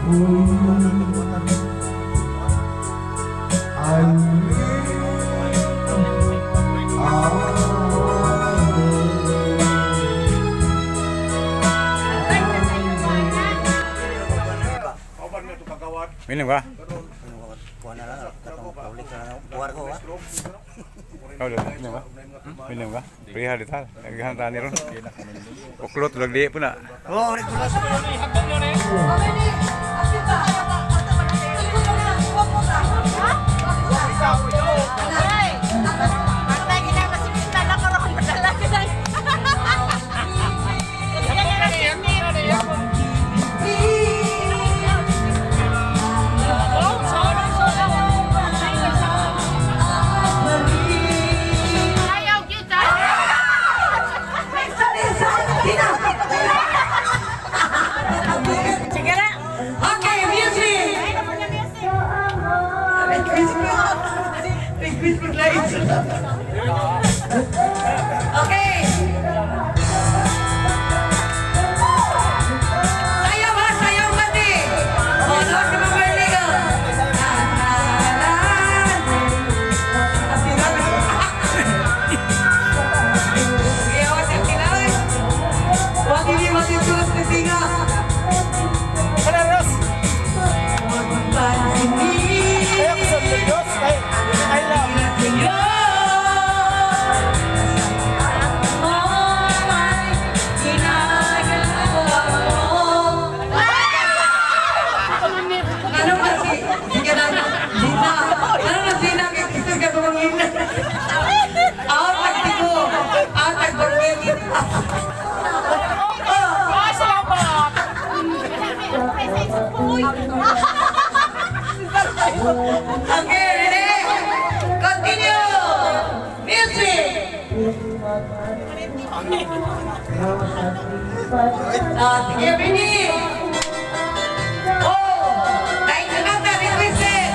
Minum ka? Kuha na lang, katong public na buwar ko ha. Kau dah minum ka? Minum ka? Priha di tal. Agahan tani ron. Uklot lagi pun nak. Oh, regulas. Okay, ready? Continue. Music. Sige, Bini. Lain kata requested.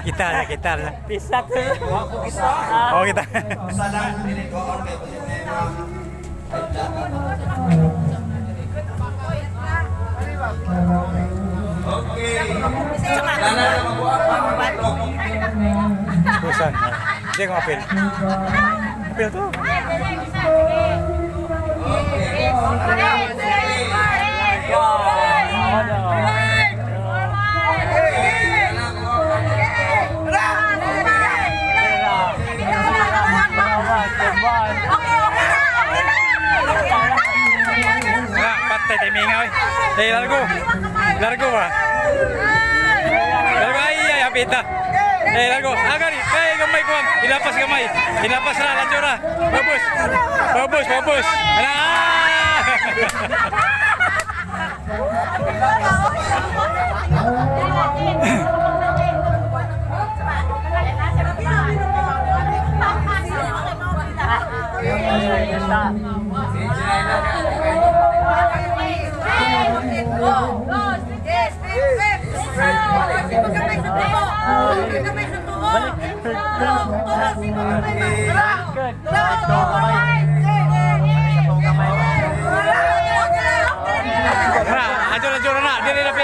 Gitar lah. Bisa tuh. Oh, gitar. Terusan. Dia ngapil. Apil tuh. Patay timing oi. Largo ba? Largo ay apita. Largo. Agari. Gamay ko. Ilapas na lanjura. Babus. Ala. Lanjur na, dili na pi.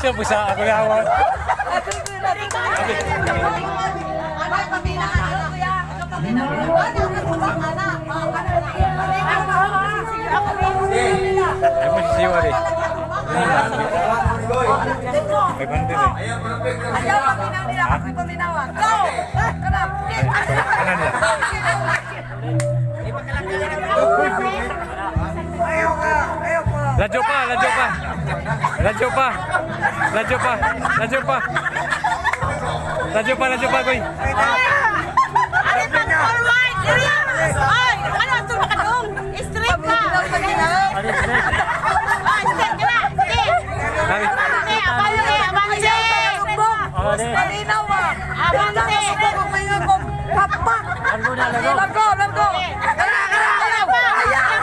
Pusa ako yawan. Apa sih wari? May bandi rin. Kanan ya. Laju pa, koy. Ano ito makadong? Straight na. Straight ka na.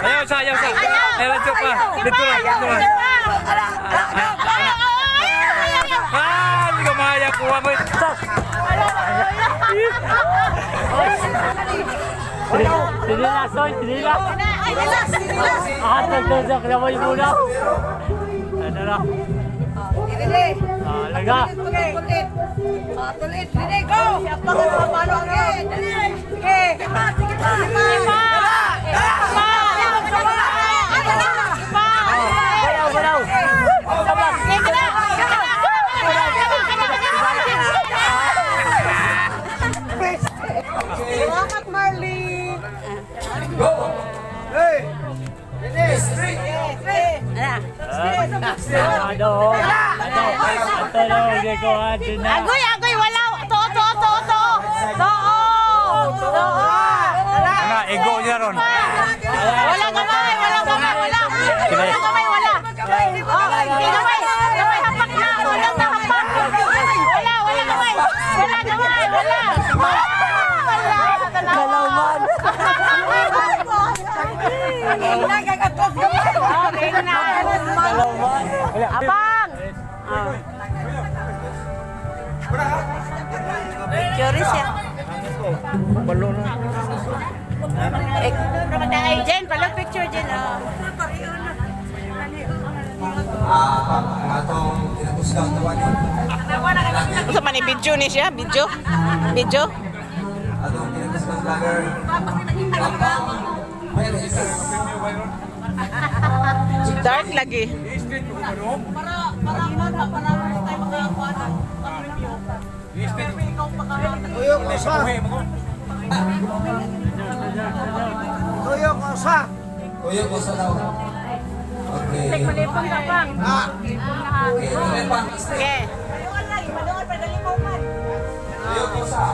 Ayaw sa. Laju pa. Dito lang. Hindi ka maya kuha ko. Sinilas. Tagtagsak na mo yung muna. Ano na? Laga. Tulit, Rene, go! Siapa ka sa palo agad? Sige! Balaw. Sabak. Selamat, Marley! Agoy, wala. Ano, ego niya ron. Wala kamay. Kamay hapak na. Wala hapak. Wala kamay. Dalawan. Abang. Curious ya. Balon. Jen, palang picture Jen. Sa man video ni siya, video. Dark lagi. Tuyok usa. Tuyok usa daw. Okay. Tek malipong ka pang. Okay, malipang. Okay. Tuyok usa.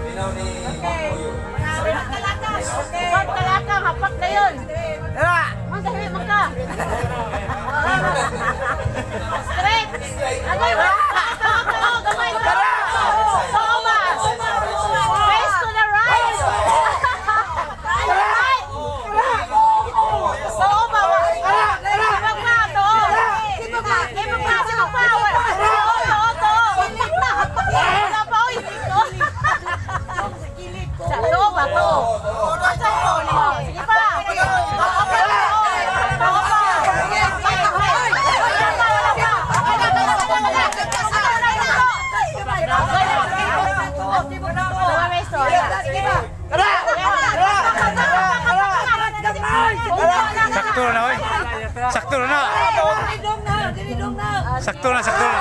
Linaw ni Tuyok. Huwag kalaka, hapak na yun. Tara. Magdahili mo ka. Straight. Agay mo. Gamay ka. Toma. Face to the right. Right. Toma. Sibag na. Doon. Sibag na. Sibag na. Sibag na. Doon. Wala pa. Uy. Doon ba to? Sige pa. Sakto na, oy. Sakto na. Sakto na, sakto na.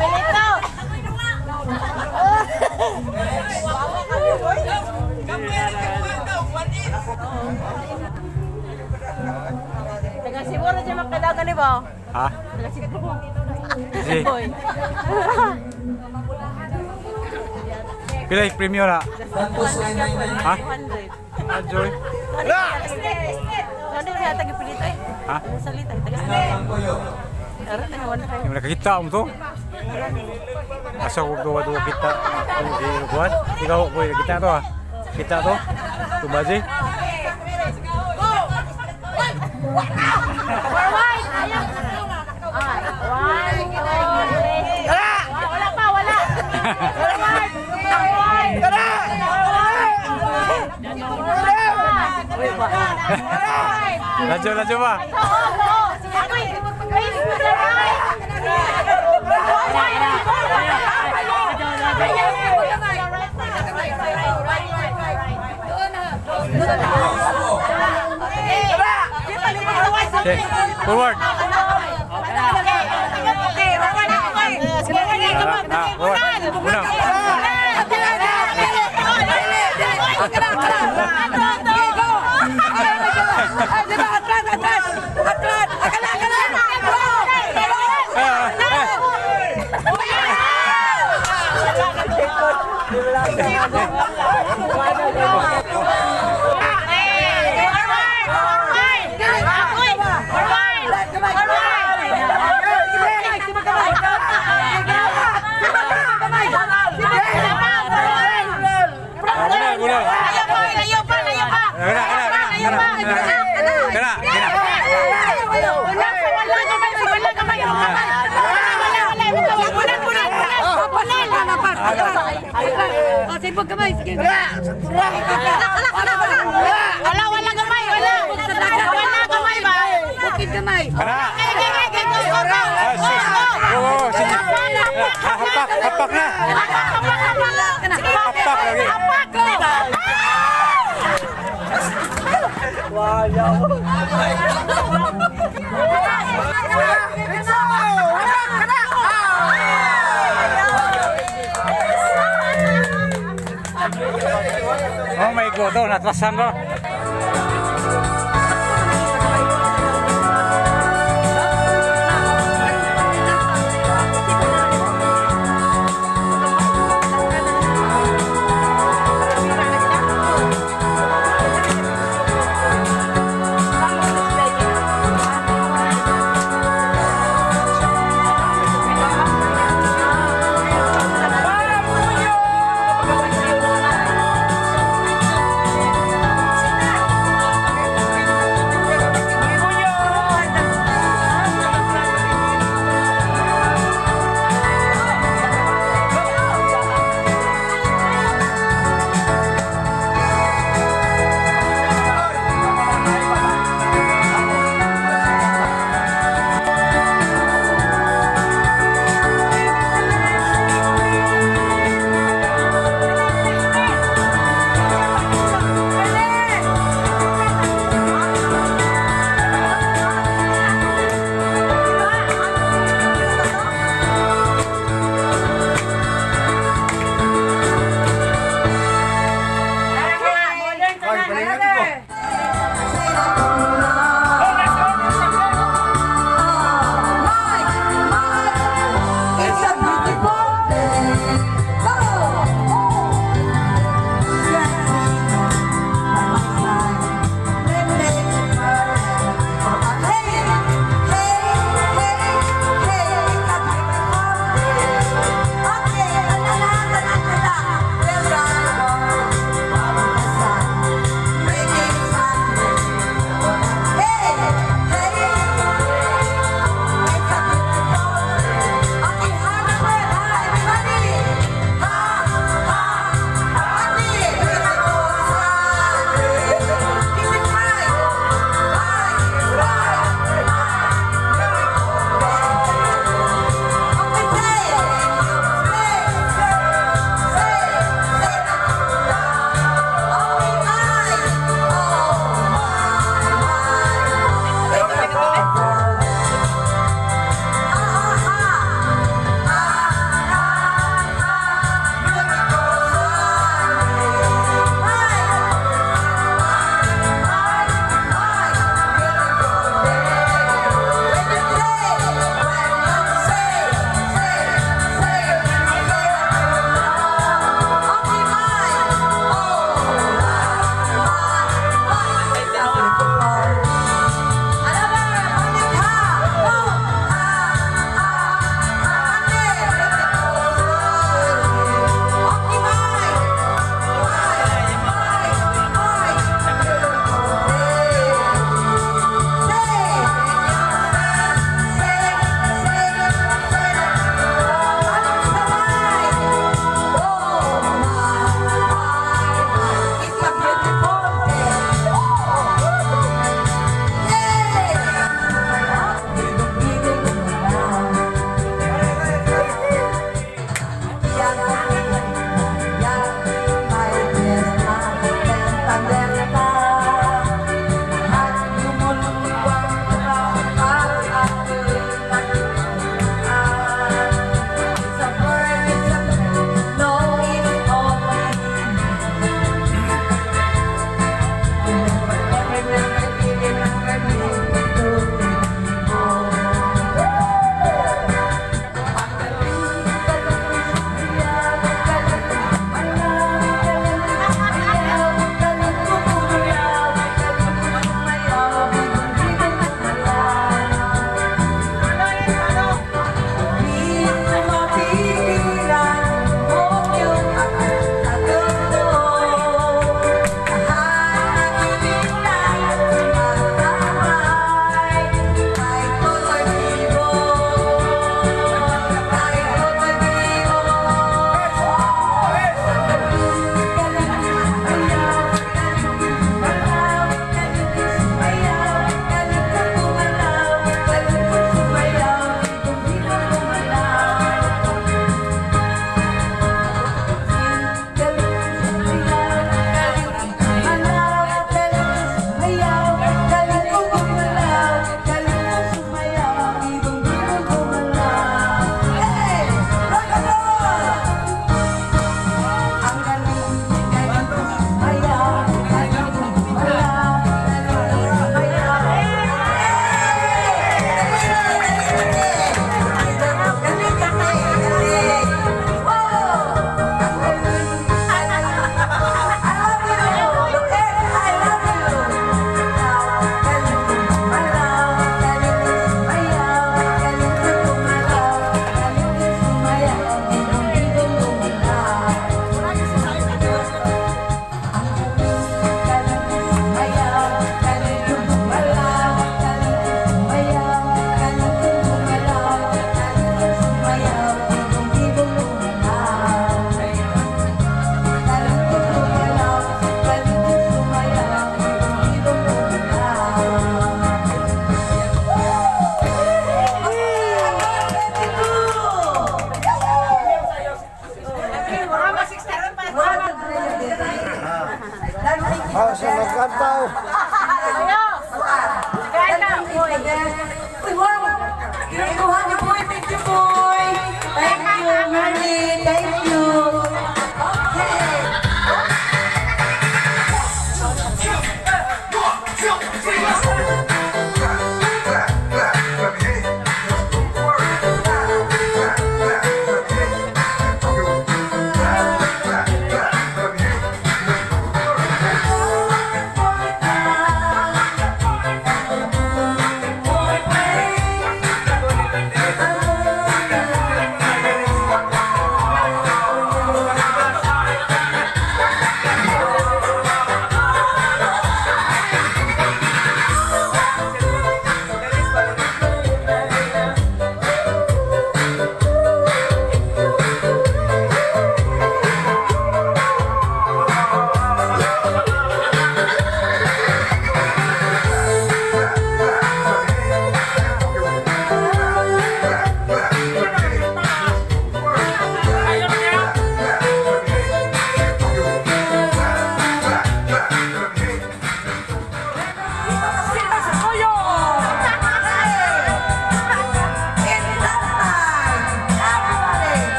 Milito. Taga Siburo dyan magkadagan ni ba? Ha? Taga Siburo. Si. Hoy. Pila yung premium na? Santos 999. Ha? 100. Ah, Joy? Ano niya taga pilito eh? Ha? Salita taga Ang Tuyok. Ara taga 100. Yung nakakita mo to? Asa ko gawa-gawa kita? Buwan? Ikaw, boy, kita to ha? Kita to? Tubaji? Forward! Ayaw! One, wala pa, wala! Forward! Forward! Lanjut, lanjut ba? Okay, forward. Unang. Sipag kamay, sige. Wala gamay, wala. Wala gamay ba? Bukid kamay. Hapak na. Hapak lagi. Oh my God, natrasan ko.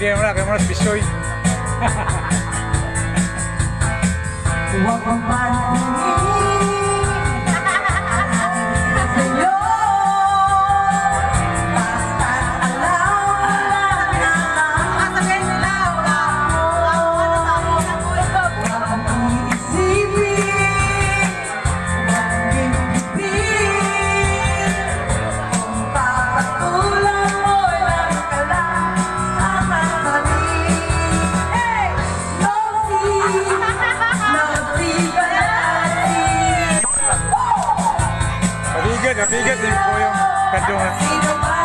kayo muna bisoy. Huwag mong pansin na sa'yo. Basta't alam na Sabihin nila, wala huwag mong iisipin, huwag mong gigipin. Kung papatulan mo'y lang ka lang sasasalin. Hey! Nosy Balati. Pabigat din po yung kandungan. Sino ba?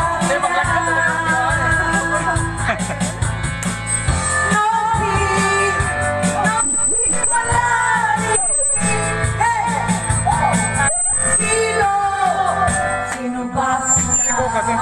Sino ba? Ikaw kasi.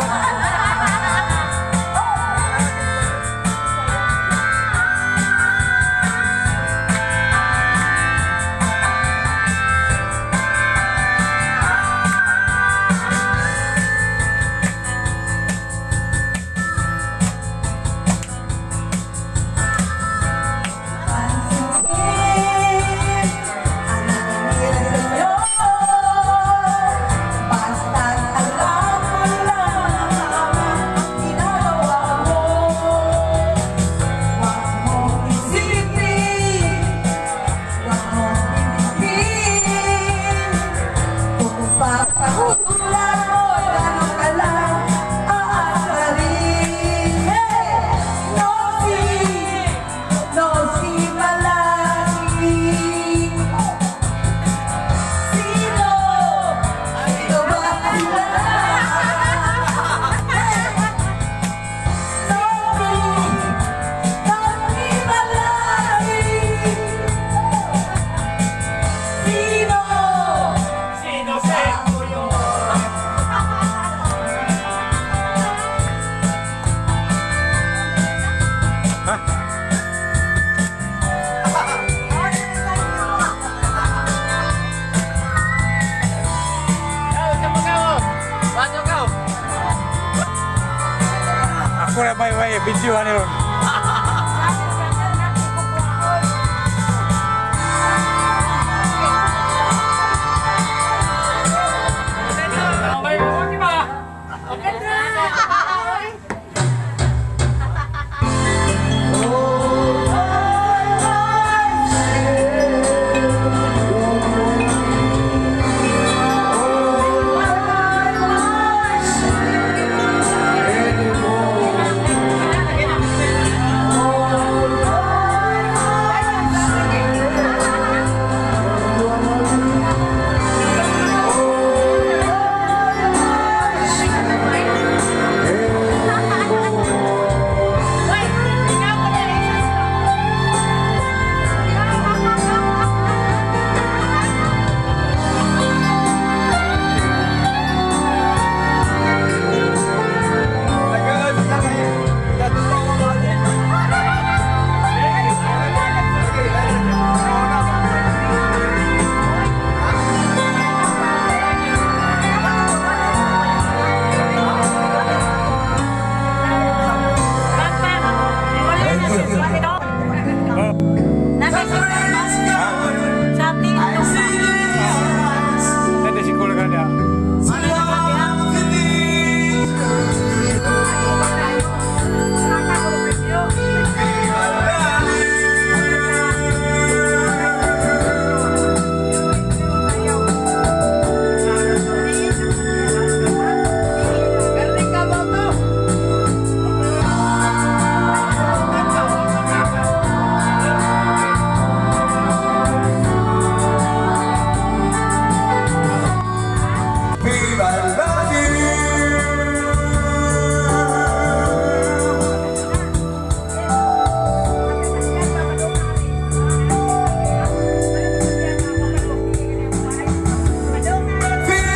Ako na may video ano yun.